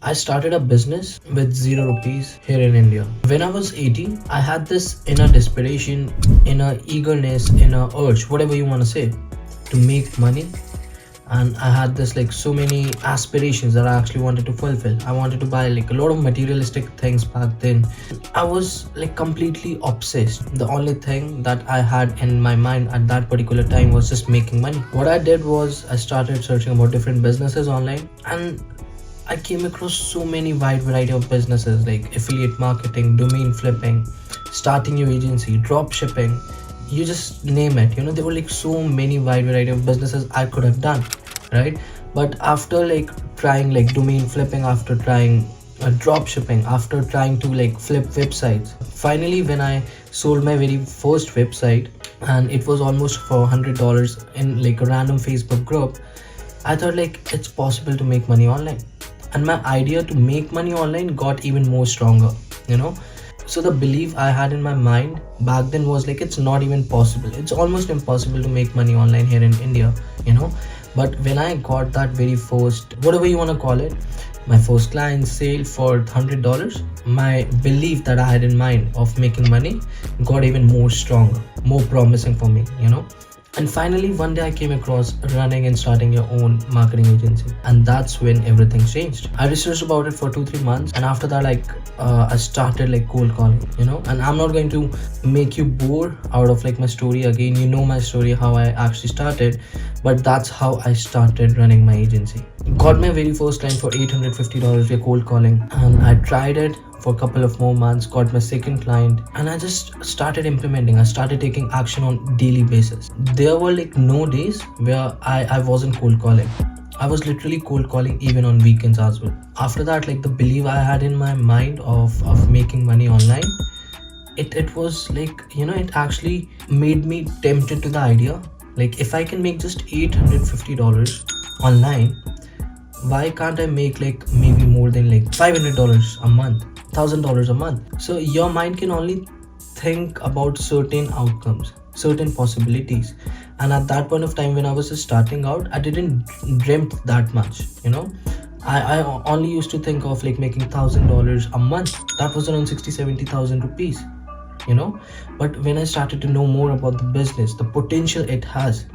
I started a business with 0 rupees here in India. When I was 18, I had this inner desperation, inner eagerness, inner urge, whatever you want to say, to make money. And I had this like so many aspirations that I actually wanted to fulfill. I wanted to buy like a lot of materialistic things back then. I was like completely obsessed. The only thing that I had in my mind at that particular time was just making money. What I did was I started searching about different businesses online, and I came across so many wide variety of businesses like affiliate marketing, domain flipping, starting your agency, drop shipping, you just name it. There were like so many wide variety of businesses I could have done, right? But after like trying like domain flipping, after trying drop shipping, after trying to like flip websites, finally when I sold my very first website, and it was almost for $100 in like a random Facebook group, I thought like it's possible to make money online. And my idea to make money online got even more stronger, you know. So the belief I had in my mind back then was like it's not even possible. It's almost impossible to make money online here in India, you know. But when I got that very first, whatever you want to call it, my first client sale for $100, my belief that I had in mind of making money got even more stronger, more promising for me, you know. And finally, one day I came across running and starting your own marketing agency. And that's when everything changed. I researched about it for 2-3 months. And after that, I started like cold calling, you know. And I'm not going to make you bored out of like my story again. You know my story, how I actually started. But that's how I started running my agency. Got my very first client for $850 via cold calling. And I tried it for a couple of more months, got my second client, and I just started implementing. I started taking action on daily basis. There were like no days where I wasn't cold calling. I was literally cold calling even on weekends as well. After that, like the belief I had in my mind of making money online, it was like, you know, it actually made me tempted to the idea. Like if I can make just $850 online, why can't I make like maybe more than like $500 a month, $1,000 a month? So your mind can only think about certain outcomes, certain possibilities. And at that point of time when I was just starting out, I didn't dreamt that much, you know. I only used to think of like making $1,000 a month. That was around 60-70,000 rupees, you know. But when I started to know more about the business, the potential it has,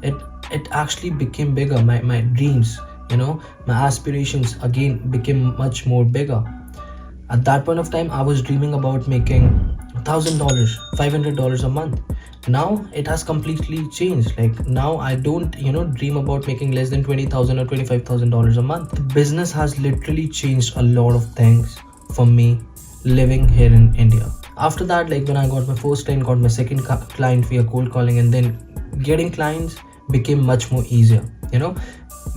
it actually became bigger. My dreams, you know, my aspirations again became much more bigger. At that point of time I was dreaming about making $1,000, $500 a month. Now it has completely changed. Like now I don't, you know, dream about making less than $20,000 or $25,000 a month. The business has literally changed a lot of things for me living here in India. After that, like when I got my first client, got my second client via cold calling, and then getting clients became much more easier, you know.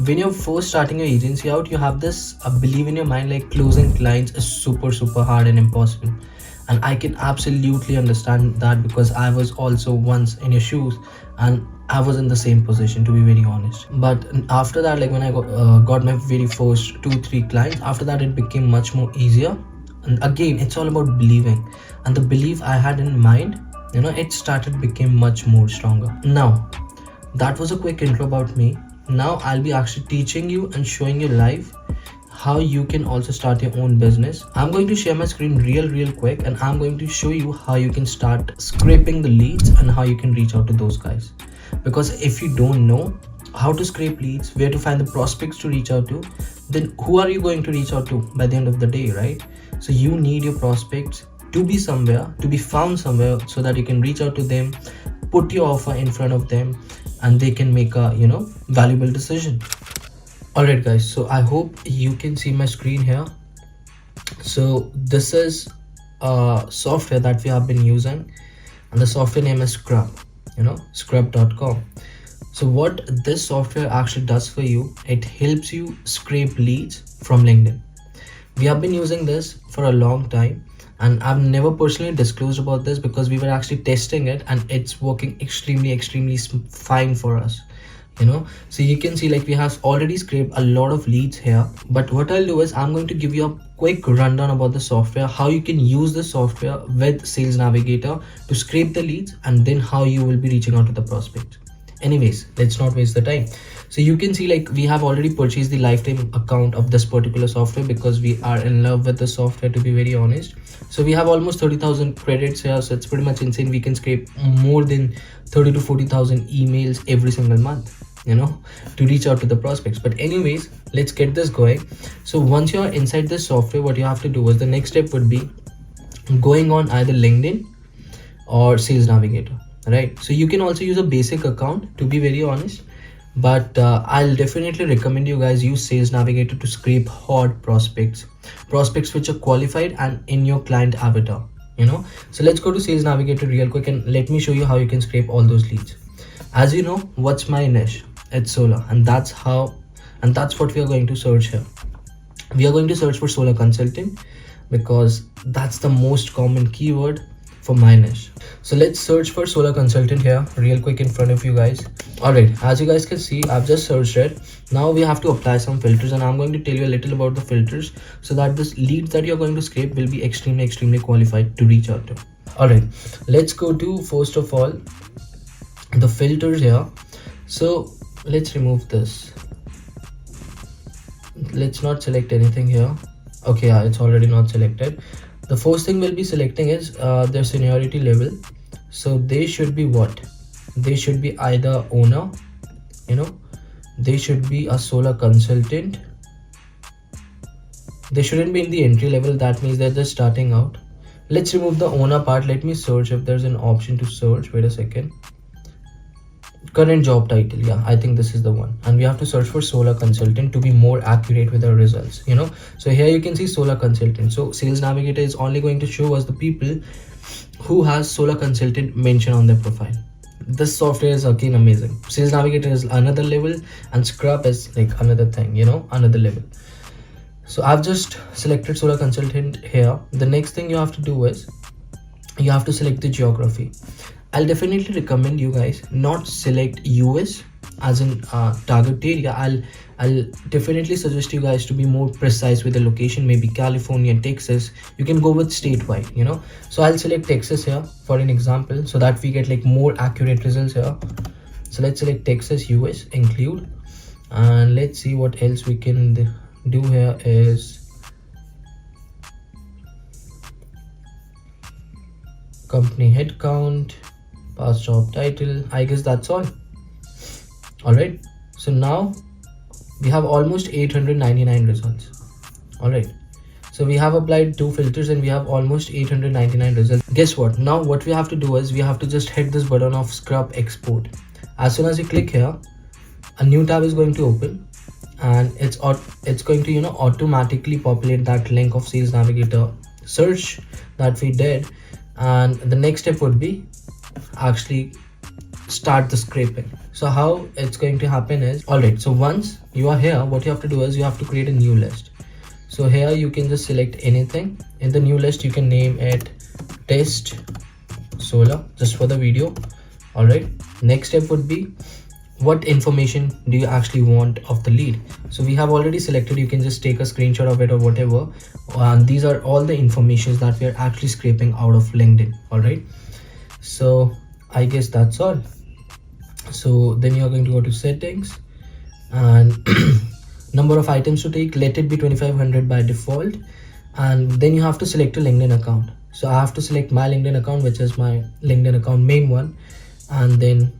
When you're first starting your agency out, you have this belief in your mind like closing clients is super hard and impossible. And I can absolutely understand that, because I was also once in your shoes and I was in the same position, to be very honest. But after that, like when I got my very first 2-3 clients, after that it became much more easier. And again, it's all about believing, and the belief I had in mind, you know, it started became much more stronger. Now that was a quick intro about me. Now I'll be actually teaching you and showing you live how you can also start your own business. I'm going to share my screen real quick, and I'm going to show you how you can start scraping the leads and how you can reach out to those guys. Because if you don't know how to scrape leads, where to find the prospects to reach out to, then who are you going to reach out to by the end of the day, right? So you need your prospects to be somewhere, to be found somewhere, so that you can reach out to them, put your offer in front of them, and they can make a, you know, valuable decision. All right guys, so I hope you can see my screen here. So this is a software that we have been using, and the software name is Scrub, you know, scrub.com. So what this software actually does for you, it helps you scrape leads from LinkedIn. We have been using this for a long time, and I've never personally disclosed about this because we were actually testing it, and it's working extremely fine for us, you know. So you can see like we have already scraped a lot of leads here. But what I'll do is I'm going to give you a quick rundown about the software, how you can use the software with Sales Navigator to scrape the leads, and then how you will be reaching out to the prospect. Anyways, let's not waste the time. So you can see like we have already purchased the lifetime account of this particular software because we are in love with the software, to be very honest. So we have almost 30,000 credits here, so it's pretty much insane. We can scrape more than 30 to 40,000 emails every single month, you know, to reach out to the prospects. But anyways, let's get this going. So once you're inside this software, what you have to do is the next step would be going on either LinkedIn or Sales Navigator, right? So you can also use a basic account, to be very honest, but I'll definitely recommend you guys use Sales Navigator to scrape hot prospects which are qualified and in your client avatar, you know. So let's go to Sales Navigator real quick and let me show you how you can scrape all those leads. As you know, what's my niche? It's solar, and that's what we are going to search here. We are going to search for solar consultant because that's the most common keyword for my niche. So let's search for solar consultant here real quick in front of you guys. All right, as you guys can see, I've just searched it. Now we have to apply some filters, and I'm going to tell you a little about the filters so that this leads that you're going to scrape will be extremely qualified to reach out to. All right, let's go to first of all the filters here. So let's remove this. Let's not select anything here. Okay, yeah, it's already not selected. The first thing we'll be selecting is their seniority level. So they should be what? They should be either owner, you know, they should be a solar consultant. They shouldn't be in the entry level. That means they're just starting out. Let's remove the owner part. Let me search if there's an option to search. Wait a second. Current job title, yeah, I think this is the one, and we have to search for solar consultant to be more accurate with our results, you know. So here you can see solar consultant. So Sales Navigator is only going to show us the people who has solar consultant mentioned on their profile. This software is again amazing. Sales Navigator is another level, and Scrub is like another thing, you know, another level. So I've just selected solar consultant here. The next thing you have to do is you have to select the geography. I'll definitely recommend you guys not select US as in target area. I'll definitely suggest you guys to be more precise with the location, maybe California, Texas. You can go with statewide, you know. So I'll select Texas here for an example so that we get like more accurate results here. So let's select Texas, US, include, and let's see what else we can do here is company headcount, past job title. I guess that's all. All right, so now we have almost 899 results. All right, so we have applied 2 filters and we have almost 899 results. Guess what? Now what we have to do is we have to just hit this button of Scrub export. As soon as you click here, a new tab is going to open, and it's going to, you know, automatically populate that link of Sales Navigator search that we did, and the next step would be actually start the scraping. So how it's going to happen is, all right, so once you are here, what you have to do is you have to create a new list. So here you can just select anything in the new list. You can name it test solar just for the video. All right, next step would be what information do you actually want of the lead. So we have already selected. You can just take a screenshot of it or whatever, and these are all the informations that we are actually scraping out of LinkedIn. All right, so I guess that's all. So then you're going to go to settings and number of items to take, let it be 2500 by default, and then you have to select a LinkedIn account. So I have to select my LinkedIn account, which is my LinkedIn account main one, and then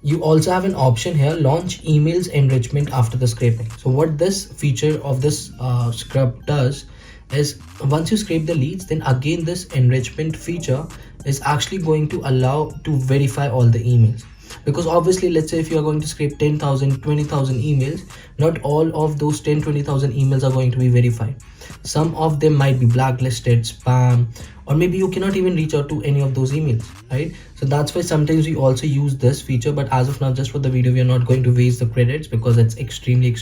you also have an option here, launch emails enrichment after the scraping. So what this feature of this Scrub does is once you scrape the leads, then again this enrichment feature is actually going to allow to verify all the emails. Because obviously, let's say if you are going to scrape 10,000, 20,000 emails, not all of those 10, 20,000 emails are going to be verified. Some of them might be blacklisted, spam, or maybe you cannot even reach out to any of those emails, right? So that's why sometimes we also use this feature, but as of now, just for the video, we are not going to waste the credits because it's extremely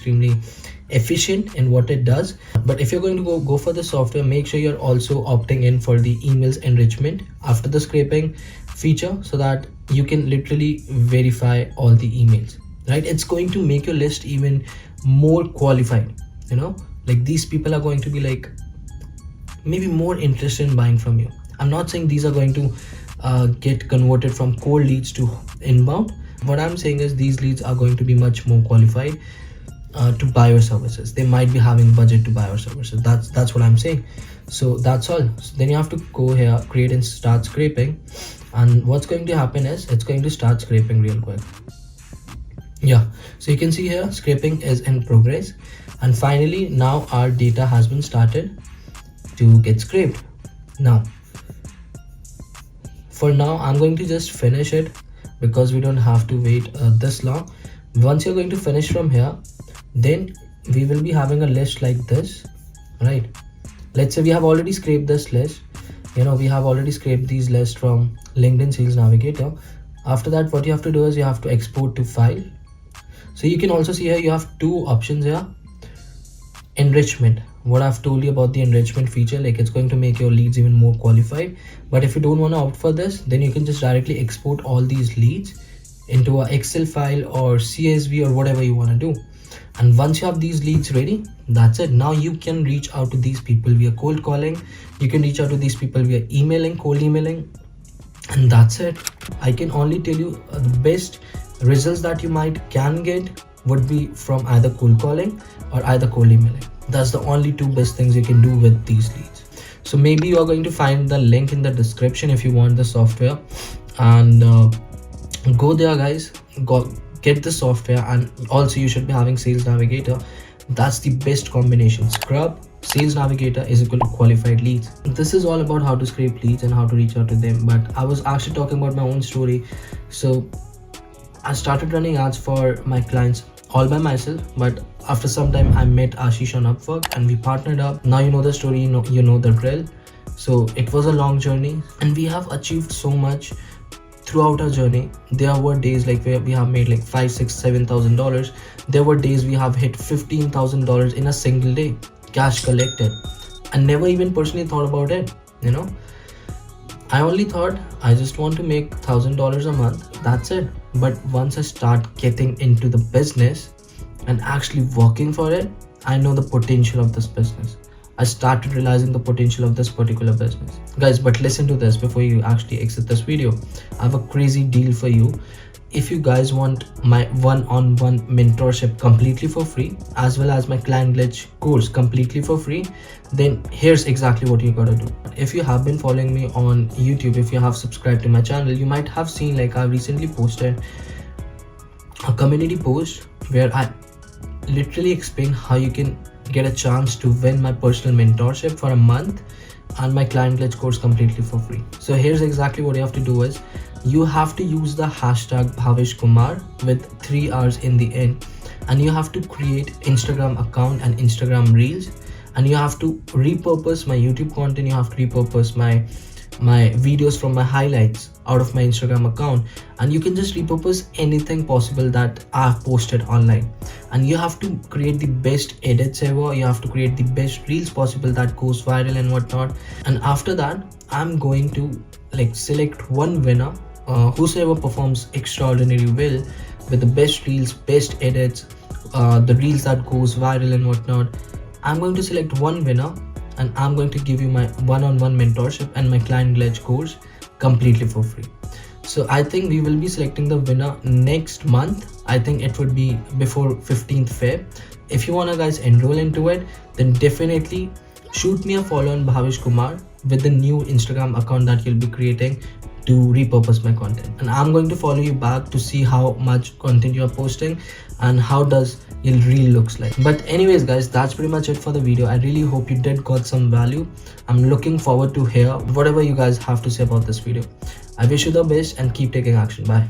efficient in what it does. But if you're going to go for the software, make sure you're also opting in for the emails enrichment after the scraping feature so that you can literally verify all the emails, right? It's going to make your list even more qualified, you know, like these people are going to be like maybe more interested in buying from you. I'm not saying these are going to get converted from cold leads to inbound, What I'm saying is these leads are going to be much more qualified to buy your services. They might be having budget to buy your services. That's what I'm saying. So that's all. So then you have to go here, create and start scraping, and what's going to happen is it's going to start scraping real quick. Yeah, so you can see here scraping is in progress, and finally now our data has been started to get scraped. Now for now I'm going to just finish it because we don't have to wait this long. Once you're going to finish from here, then we will be having a list like this, right? Let's say we have already scraped this list. We have already scraped these lists from LinkedIn Sales Navigator. After that, what you have to do is you have to export to file. So you can also see here you have two options here. Enrichment, what I've told you about the enrichment feature, like it's going to make your leads even more qualified. But if you don't want to opt for this, then you can just directly export all these leads into a Excel file or CSV or whatever you want to do. And once you have these leads ready, that's it. Now you can reach out to these people via cold calling. You can reach out to these people via emailing, cold emailing, and that's it. I can only tell you the best results that you can get would be from either cold calling or either cold emailing. That's the only two best things you can do with these leads. So maybe you are going to find the link in the description if you want the software, and go there guys, go get the software. And also you should be having Sales Navigator. That's the best combination. Scrub, Sales Navigator is equal to qualified leads. This is all about how to scrape leads and how to reach out to them, but I was actually talking about my own story. So I started running ads for my clients all by myself, but after some time I met Ashish on Upwork and we partnered up. Now you know the story, you know the drill. So it was a long journey and we have achieved so much throughout our journey. There were days like where we have made like $5,000, $6,000, $7,000. There were days we have hit $15,000 in a single day, cash collected. I never even personally thought about it, I only thought I just want to make $1,000 a month, that's it. But once I start getting into the business and actually working for it, I know the potential of this business. I started realizing the potential of this particular business. Guys, but listen to this before you actually exit this video. I have a crazy deal for you. If you guys want my one-on-one mentorship completely for free, as well as my Client Glitch course completely for free, then here's exactly what you gotta do. If you have been following me on YouTube, if you have subscribed to my channel, you might have seen like I recently posted a community post where I literally explain how you can get a chance to win my personal mentorship for a month and my Client Glitch course completely for free. So here's exactly what you have to do is you have to use the hashtag Bhavish Kumar with 3 R's in the end, and you have to create Instagram account and Instagram reels, and you have to repurpose my YouTube content. You have to repurpose my videos from my highlights out of my Instagram account, and you can just repurpose anything possible that I've posted online. And you have to create the best edits ever. You have to create the best reels possible that goes viral and whatnot. And after that, I'm going to like select one winner, whosoever performs extraordinarily well with the best reels, best edits, the reels that goes viral and whatnot. I'm going to select one winner and I'm going to give you my one-on-one mentorship and my Client Glitch course completely for free. So I think we will be selecting the winner next month. I think it would be before 15th Feb. If you wanna guys enroll into it, then definitely shoot me a follow on Bhavish Kumar with the new Instagram account that you'll be creating to repurpose my content, and I'm going to follow you back to see how much content you're posting and how does your reel looks like. But anyways guys, that's pretty much it for the video. I really hope you did got some value. I'm looking forward to hear whatever you guys have to say about this video. I wish you the best and keep taking action. Bye.